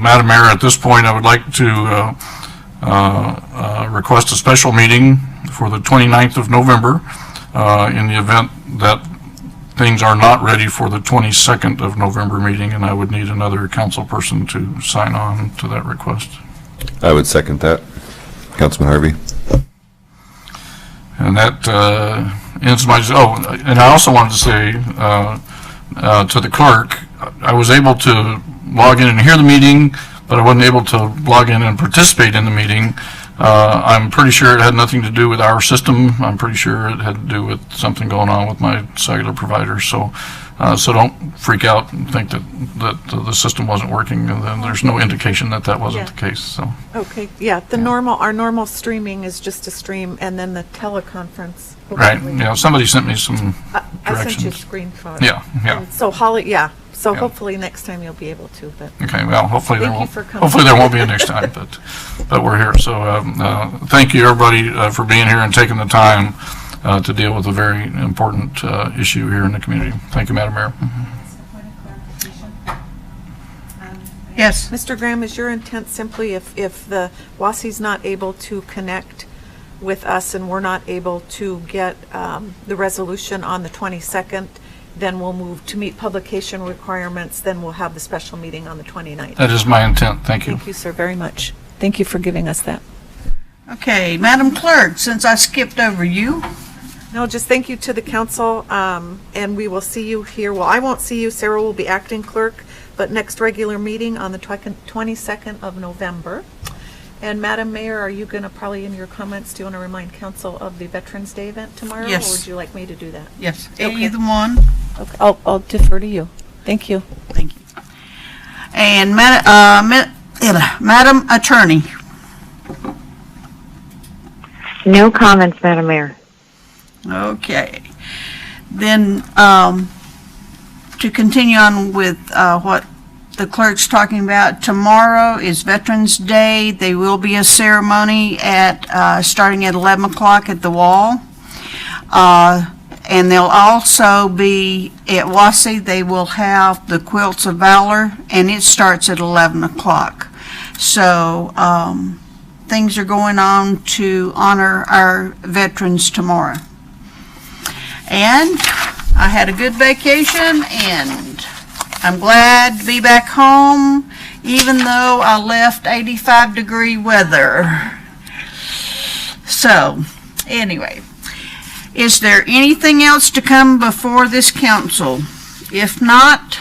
Madam Mayor, at this point, I would like to request a special meeting for the 29th of November in the event that things are not ready for the 22nd of November meeting, and I would need another council person to sign on to that request. I would second that. Councilman Harvey. And that ends my, and I also wanted to say to the clerk, I was able to log in and hear the meeting, but I wasn't able to log in and participate in the meeting. I'm pretty sure it had nothing to do with our system. I'm pretty sure it had to do with something going on with my cellular provider. So don't freak out and think that the system wasn't working. And then there's no indication that wasn't the case. So okay, yeah. Our normal streaming is just a stream, and then the teleconference. Right. Yeah. Somebody sent me some directions. I sent you a screenshot. Yeah. And so Holly, yeah. So hopefully next time you'll be able to. But okay, well, hopefully there won't. Hopefully there won't be a next time, but we're here. So thank you, everybody, for being here and taking the time to deal with a very important issue here in the community. Thank you, Madam Mayor. Yes. Mr. Graham, is your intent simply if the WASI's not able to connect with us and we're not able to get the resolution on the 22nd? Then we'll move to meet publication requirements, then we'll have the special meeting on the 29th. That is my intent. Thank you. Thank you, sir, very much. Thank you for giving us that. Okay, Madam Clerk, since I skipped over you. No, just thank you to the council, and we will see you here. Well, I won't see you. Sarah will be acting clerk, but next regular meeting on the 22nd of November. And Madam Mayor, are you going to probably in your comments, do you want to remind council of the Veterans Day event tomorrow? Yes. Or would you like me to do that? Yes. Okay. Either one. Okay, I'll defer to you. Thank you. Thank you. And Madam Attorney. No comments, Madam Mayor. Okay. Then to continue on with what the clerk's talking about, tomorrow is Veterans Day. There will be a ceremony at starting at 11 o'clock at the Wall. And they'll also be at WASI, they will have the Quilts of Valor, and it starts at 11 o'clock. So things are going on to honor our veterans tomorrow. And I had a good vacation, and I'm glad to be back home, even though I left 85-degree weather. So, anyway, is there anything else to come before this council? If not,